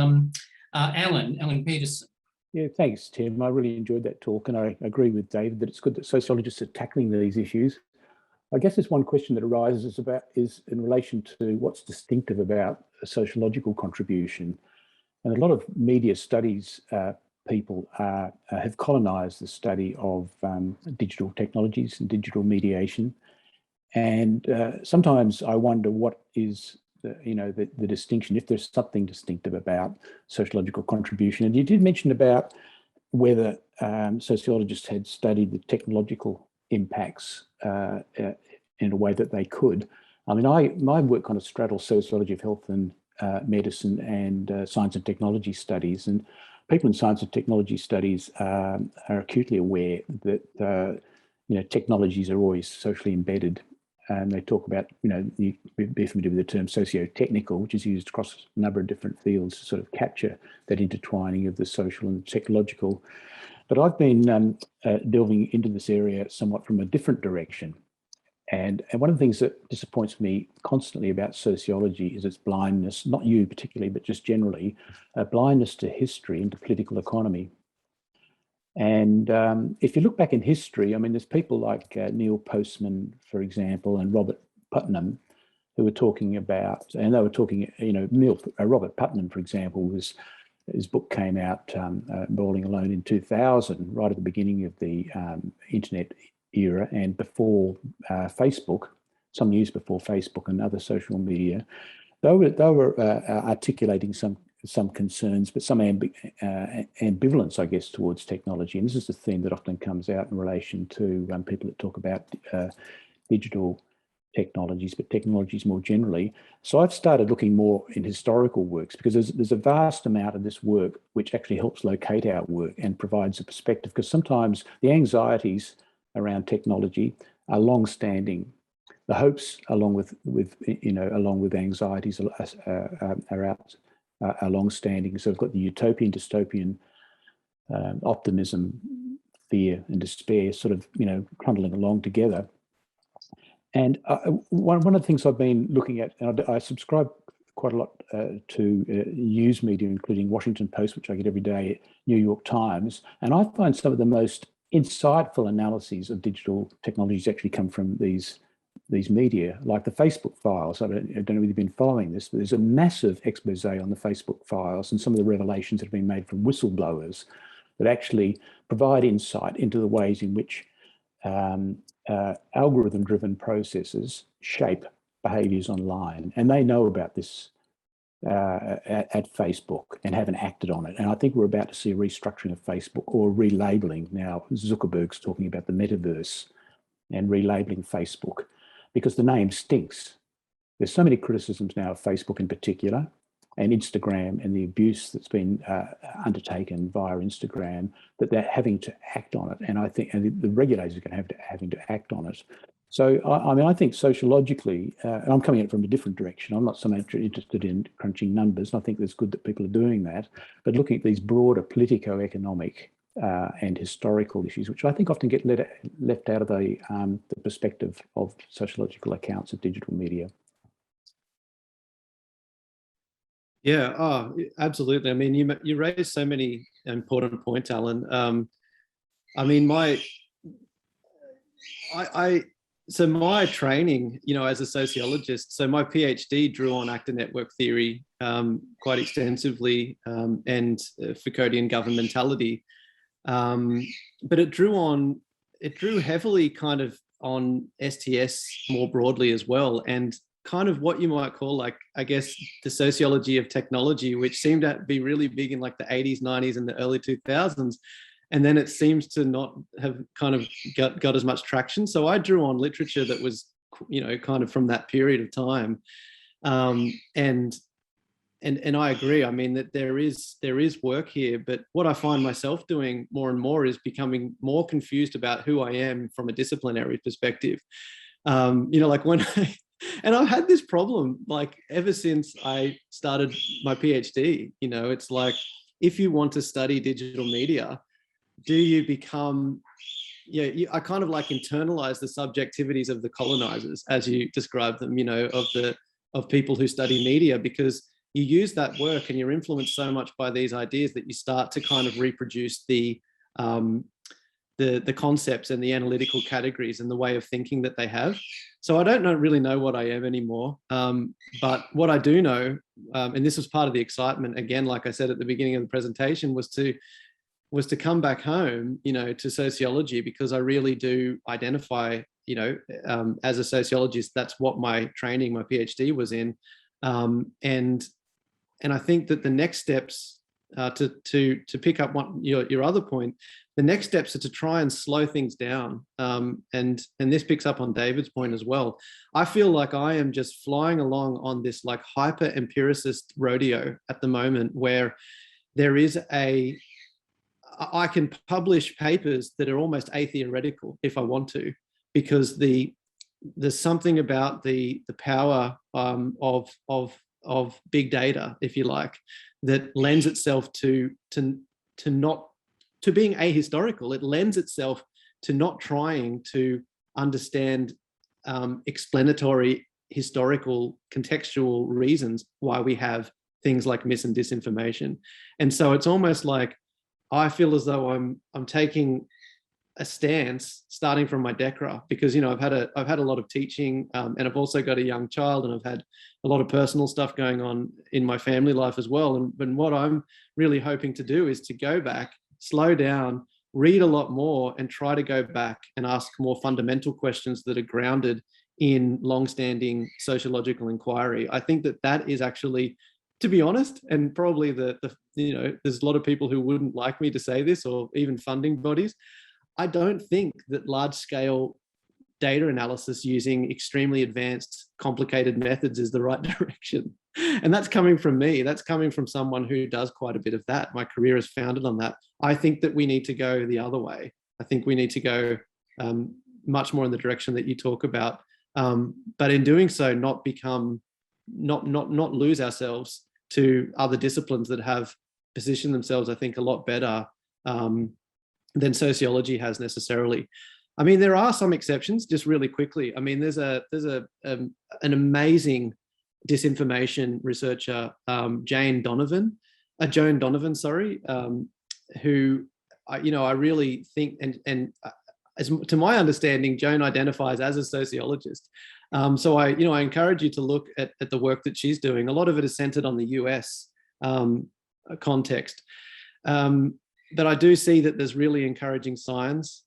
Alan Peterson. Yeah, thanks, Tim. I really enjoyed that talk, and I agree with David that it's good that sociologists are tackling these issues. I guess there's one question that arises is in relation to what's distinctive about a sociological contribution. And a lot of media studies people have colonised the study of digital technologies and digital mediation. And sometimes I wonder what is the distinction, if there's something distinctive about sociological contribution. And you did mention about whether sociologists had studied the technological impacts in a way that they could. I mean, my work kind of straddles sociology of health and medicine and science and technology studies. And people in science and technology studies are acutely aware that technologies are always socially embedded. And they talk about, you'd be familiar with the term socio-technical, which is used across a number of different fields to sort of capture that intertwining of the social and technological. But I've been delving into this area somewhat from a different direction. And one of the things that disappoints me constantly about sociology is its blindness, not you particularly, but just generally, a blindness to history and to political economy. And if you look back in history, I mean, there's people like Neil Postman, for example, and Robert Putnam, who were talking about, and they were talking, Robert Putnam, for example, his book came out, Bowling Alone, in 2000, right at the beginning of the internet era and before Facebook, some years before Facebook and other social media. They were articulating some some concerns, but some ambivalence, I guess, towards technology. And this is a theme that often comes out in relation to people that talk about digital technologies, but technologies more generally. So I've started looking more in historical works, because there's a vast amount of this work which actually helps locate our work and provides a perspective, because sometimes the anxieties around technology are long-standing. The hopes, along with anxieties, are long-standing. So we've got the utopian, dystopian, optimism, fear, and despair, sort of trundling along together. And one of the things I've been looking at, and I subscribe quite a lot to news media, including Washington Post, which I get every day, New York Times, and I find some of the most insightful analyses of digital technologies actually come from these media, like the Facebook files. I don't know if you've been following this, but there's a massive expose on the Facebook files and some of the revelations that have been made from whistleblowers that actually provide insight into the ways in which algorithm-driven processes shape behaviours online. And they know about this at Facebook and haven't acted on it. And I think we're about to see a restructuring of Facebook, or relabeling. Now, Zuckerberg's talking about the metaverse and relabeling Facebook, because the name stinks. There's so many criticisms now of Facebook in particular, and Instagram, and the abuse that's been undertaken via Instagram, that they're having to act on it. And I think the regulators are going to having to act on it. So I think sociologically, and I'm coming at it from a different direction. I'm not so much interested in crunching numbers, and I think it's good that people are doing that. But looking at these broader politico-economic and historical issues, which I think often get left out of the perspective of sociological accounts of digital media. Yeah, absolutely. I mean, you raised so many important points, Alan. I mean, so my training, as a sociologist, so my PhD drew on actor network theory quite extensively, and Foucauldian governmentality, but it drew heavily kind of on STS more broadly as well, and kind of what you might call, like, I guess, the sociology of technology, which seemed to be really big in like the 80s, 90s, and the early 2000s. And then it seems to not have kind of got as much traction. So I drew on literature that was, kind of from that period of time. And I agree. I mean, that there is work here, but what I find myself doing more and more is becoming more confused about who I am from a disciplinary perspective. Like when and I've had this problem like ever since I started my PhD. It's like, if you want to study digital media, do you become, I kind of like internalize the subjectivities of the colonizers, as you describe them, of people who study media, because you use that work and you're influenced so much by these ideas that you start to kind of reproduce the concepts and the analytical categories and the way of thinking that they have. So I don't really know what I am anymore. But what I do know, and this was part of the excitement, again, like I said at the beginning of the presentation, was to come back home, to sociology, because I really do identify, as a sociologist, that's what my training, my PhD was in. And I think that the next steps, to pick up your other point, the next steps are to try and slow things down. And this picks up on David's point as well. I feel like I am just flying along on this like hyper empiricist rodeo at the moment, where there is I can publish papers that are almost atheoretical if I want to, because there's something about the power of big data, if you like, that lends itself to being ahistorical. It lends itself to not trying to understand explanatory, historical, contextual reasons why we have things like mis and disinformation. And so it's almost like I feel as though I'm taking a stance starting from my DECRA, because I've had a lot of teaching, and I've also got a young child, and I've had a lot of personal stuff going on in my family life as well. And what I'm really hoping to do is to go back, slow down, read a lot more, and try to go back and ask more fundamental questions that are grounded in long-standing sociological inquiry. I think that is actually to be honest, and probably there's a lot of people who wouldn't like me to say this, or even funding bodies, I don't think that large scale data analysis using extremely advanced, complicated methods is the right direction. And that's coming from me. That's coming from someone who does quite a bit of that. My career is founded on that. I think that we need to go the other way. I think we need to go much more in the direction that you talk about. But in doing so, not lose ourselves to other disciplines that have positioned themselves, I think, a lot better than sociology has necessarily. I mean, there are some exceptions, just really quickly. I mean, there's an amazing disinformation researcher, Joan Donovan, who I really think, and as to my understanding, Joan identifies as a sociologist. So I encourage you to look at the work that she's doing. A lot of it is centered on the US context. But I do see that there's really encouraging signs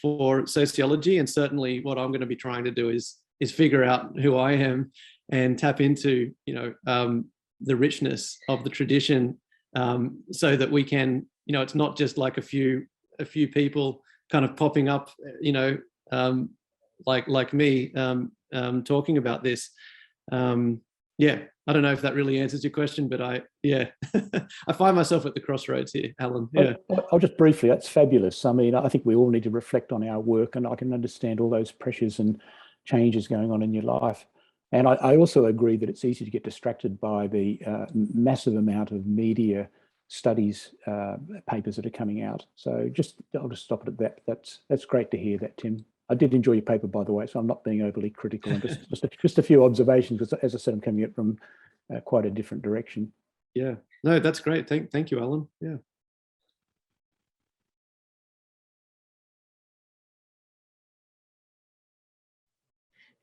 for sociology, and certainly what I'm going to be trying to do is figure out who I am and tap into the richness of the tradition, so that we can, it's not just like a few people kind of popping up, like me talking about this. Yeah, I don't know if that really answers your question, but I find myself at the crossroads here, Alan. Yeah. I'll just briefly, that's fabulous. I mean, I think we all need to reflect on our work, and I can understand all those pressures and changes going on in your life. And I also agree that it's easy to get distracted by the massive amount of media studies papers that are coming out. So I'll just stop it at that. That's great to hear that, Tim. I did enjoy your paper, by the way, so I'm not being overly critical. And just a few observations, because as I said, I'm coming at from quite a different direction. Yeah, no, that's great. Thank you, Alan. Yeah.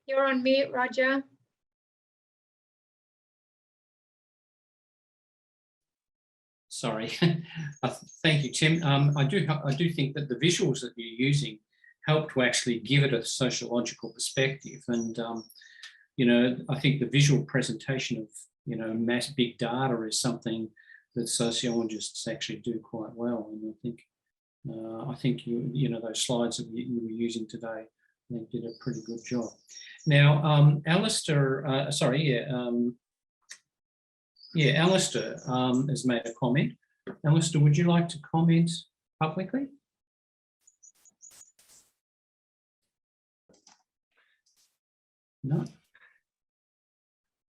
You're on mute, Roger. Sorry. Thank you, Tim. I do think that the visuals that you're using help to actually give it a sociological perspective. And, I think the visual presentation of, mass big data is something that sociologists actually do quite well. And I think you those slides that you were using today, they did a pretty good job. Now, Alistair, Alistair has made a comment. Alistair, would you like to comment publicly? No.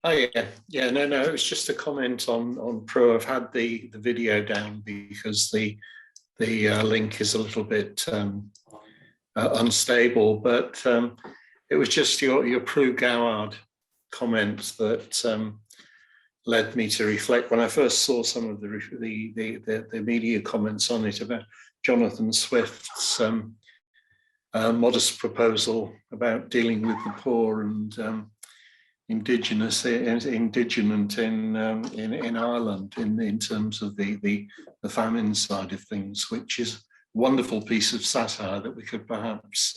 Oh yeah. No. It was just a comment on Pro. I've had the video down because the link is a little bit unstable. But it was just your Pro Goward comments that led me to reflect when I first saw some of the media comments on it about Jonathan Swift's modest proposal about dealing with the poor and indigenous in Ireland in terms of the famine side of things, which is a wonderful piece of satire that we could perhaps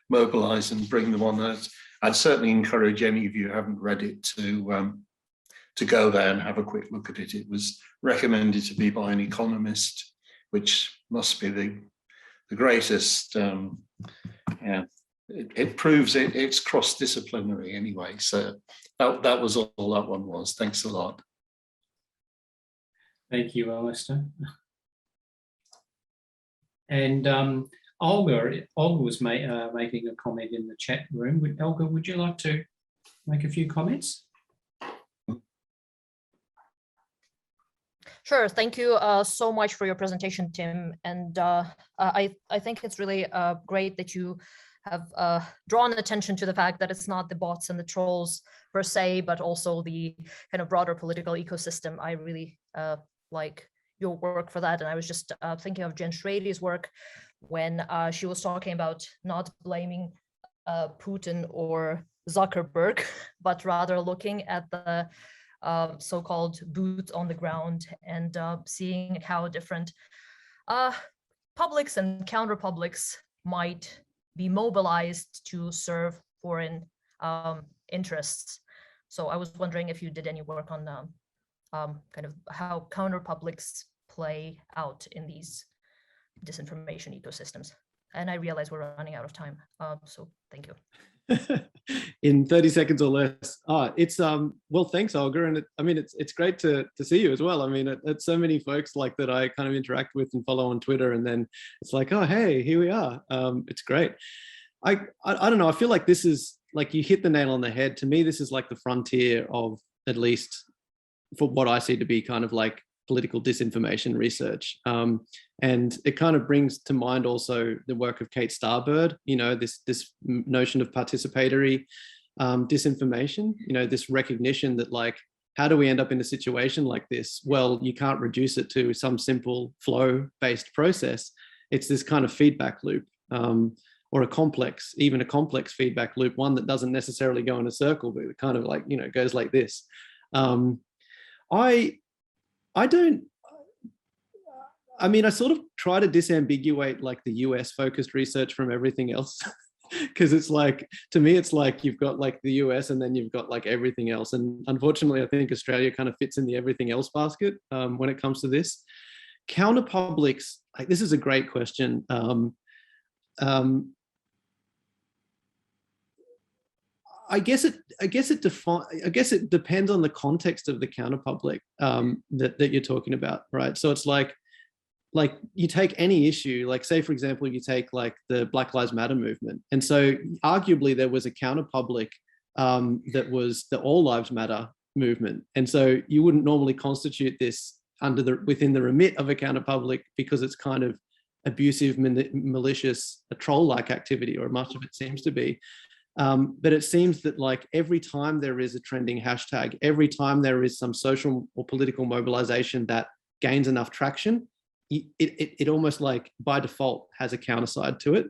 mobilise and bring them on. I'd certainly encourage any of you who haven't read it to go there and have a quick look at it. It was recommended to me by an economist, which must be the greatest. It proves it's cross-disciplinary anyway. So that was all that one was. Thanks a lot. Thank you, Alistair. And Olga was making a comment in the chat room. Olga, would you like to make a few comments? Sure. Thank you so much for your presentation, Tim. And I think it's really great that you have drawn attention to the fact that it's not the bots and the trolls per se, but also the kind of broader political ecosystem. I really like your work for that. And I was just thinking of Jen Schrader's work when she was talking about not blaming Putin or Zuckerberg, but rather looking at the so-called boots on the ground and seeing how different publics and counter-publics might be mobilized to serve foreign interests. So I was wondering if you did any work on kind of how counterpublics play out in these disinformation ecosystems. And I realize we're running out of time, so thank you. In 30 seconds or less. It's well, thanks, Olga, and it's great to see you as well. I mean, it's so many folks like that I kind of interact with and follow on Twitter, and then it's like, oh, hey, here we are. It's great. I don't know. I feel like this is like you hit the nail on the head. To me, this is like the frontier of, at least for what I see to be kind of like political disinformation research. And it kind of brings to mind also the work of Kate Starbird, you know, this notion of participatory disinformation, you know, this recognition that like, how do we end up in a situation like this? Well, you can't reduce it to some simple flow-based process. It's this kind of feedback loop, or even a complex feedback loop, one that doesn't necessarily go in a circle, but it kind of like, you know, goes like this. I sort of try to disambiguate like the US focused research from everything else. Because it's like, to me, it's like you've got like the US and then you've got like everything else. And unfortunately, I think Australia kind of fits in the everything else basket when it comes to this. Counterpublics, like, this is a great question. I guess it depends on the context of the counterpublic that you're talking about, right? So it's like you take any issue, like say, for example, you take like the Black Lives Matter movement. And so arguably there was a counterpublic that was the All Lives Matter movement. And so you wouldn't normally constitute this within the remit of a counterpublic because it's kind of abusive, malicious, a troll-like activity, or much of it seems to be. But it seems that like every time there is a trending hashtag, every time there is some social or political mobilization that gains enough traction, it almost like by default has a counterside to it,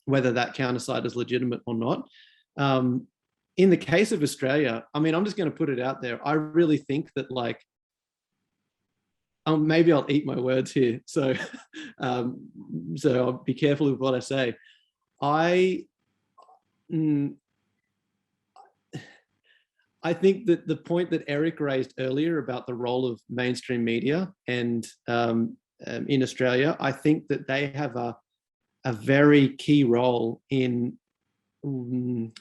whether that counterside is legitimate or not. In the case of Australia, I mean, I'm just going to put it out there. I really think that like, maybe I'll eat my words here. So, so I'll be careful with what I say. I think that the point that Eric raised earlier about the role of mainstream media and in Australia, I think that they have a very key role in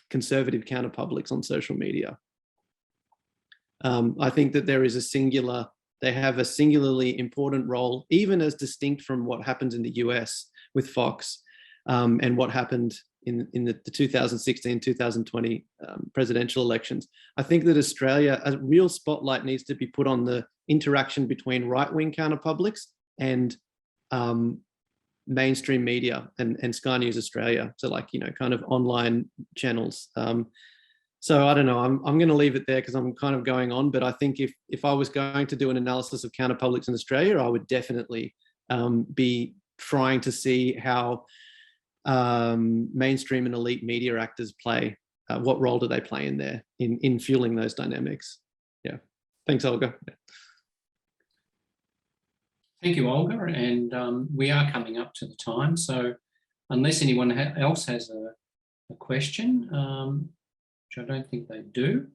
conservative counterpublics on social media. I think that they have a singularly important role, even as distinct from what happens in the US with Fox and what happened in the 2016-2020 presidential elections. I think that Australia, a real spotlight needs to be put on the interaction between right-wing counterpublics and mainstream media and Sky News Australia. So like, you know, kind of online channels. So I don't know, I'm going to leave it there because I'm kind of going on, but I think if I was going to do an analysis of counterpublics in Australia, I would definitely be trying to see how mainstream and elite media actors play, what role do they play in there in fueling those dynamics? Yeah, thanks, Olga. Thank you, Olga, and we are coming up to the time, so unless anyone else has a question, which I don't think they do,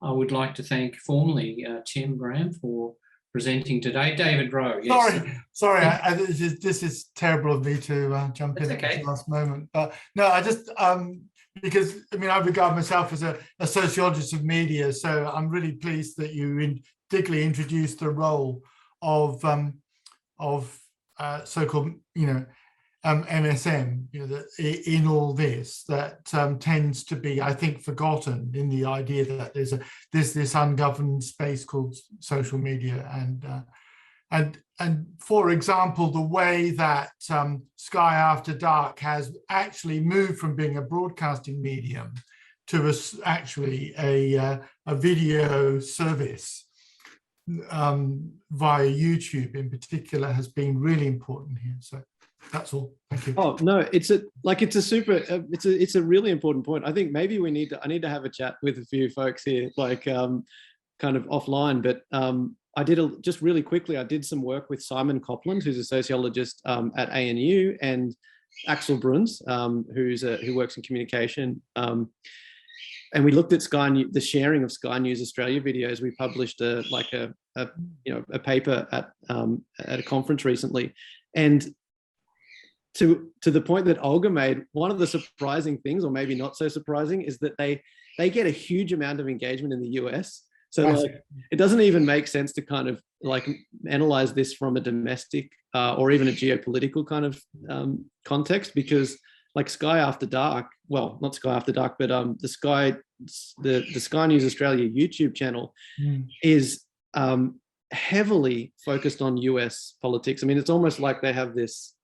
I would like to thank formally Tim Graham for presenting today. David Rowe. Yes. Sorry, this is terrible of me to jump in at the last moment. But no, I just, because I mean, I regard myself as a sociologist of media, so I'm really pleased that you particularly introduced the role of so-called, you know, MSM, you know, that in all this that tends to be, I think, forgotten in the idea that there's this ungoverned space called social media, and for example, the way that Sky After Dark has actually moved from being a broadcasting medium to actually a video service via YouTube in particular has been really important here. So that's all. Thank you. Oh no, it's a really important point. I think maybe I need to have a chat with a few folks here, like kind of offline. But just really quickly, I did some work with Simon Copland, who's a sociologist at ANU, and Axel Bruns, who works in communication. and we looked at the sharing of Sky News Australia videos. We published a paper at a conference recently, and to the point that Olga made, one of the surprising things, or maybe not so surprising, is that they get a huge amount of engagement in the US. So like, it doesn't even make sense to kind of like analyze this from a domestic or even a geopolitical kind of context, because like Sky After Dark, well, not Sky After Dark, but the Sky News Australia YouTube channel is heavily focused on US politics. I mean, it's almost like they have this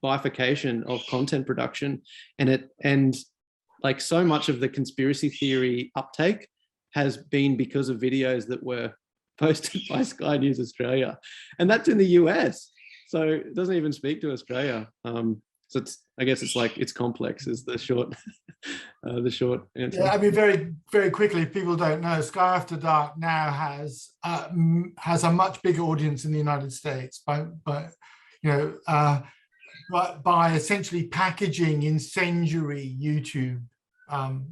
bifurcation of content production, and like so much of the conspiracy theory uptake has been because of videos that were posted by Sky News Australia, and that's in the US, so it doesn't even speak to Australia. So I guess it's complex is the short answer. Yeah, I mean, very, very quickly, if people don't know, Sky After Dark now has a much bigger audience in the United States, by essentially packaging incendiary YouTube,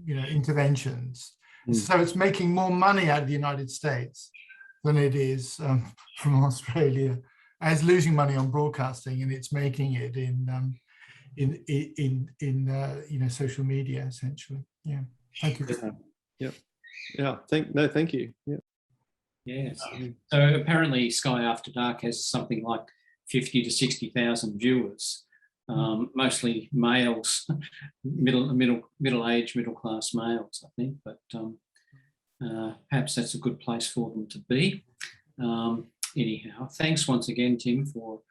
interventions. So it's making more money out of the United States than it is from Australia. It's losing money on broadcasting, and it's making it in social media essentially. Yeah. Thank you. Thank you. Yeah. Yes. So apparently Sky After Dark has something like 50 to 60,000 viewers, mostly males, middle-aged, middle-class males, I think. But perhaps that's a good place for them to be. Anyhow, thanks once again, Tim, for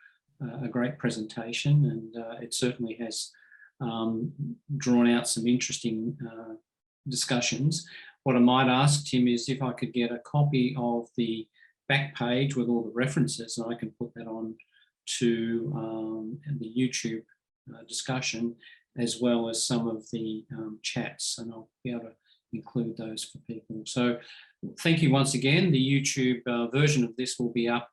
a great presentation, and it certainly has drawn out some interesting discussions. What I might ask, Tim, is if I could get a copy of the back page with all the references, and I can put that on to the YouTube discussion, as well as some of the chats, and I'll be able to include those for people. So thank you once again. The YouTube version of this will be up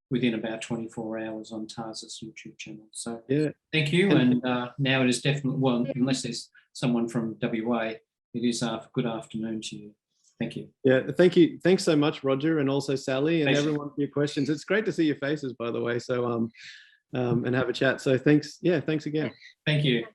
within about 24 hours on TASA's YouTube channel. So yeah, thank you. And now it is definitely, well, unless there's someone from WA, it is good afternoon to you. Thank you. Yeah, thank you. Thanks so much, Roger, and also Sally, and Thanks. Everyone for your questions. It's great to see your faces, by the way. So and have a chat. So thanks. Yeah, thanks again. Thank you.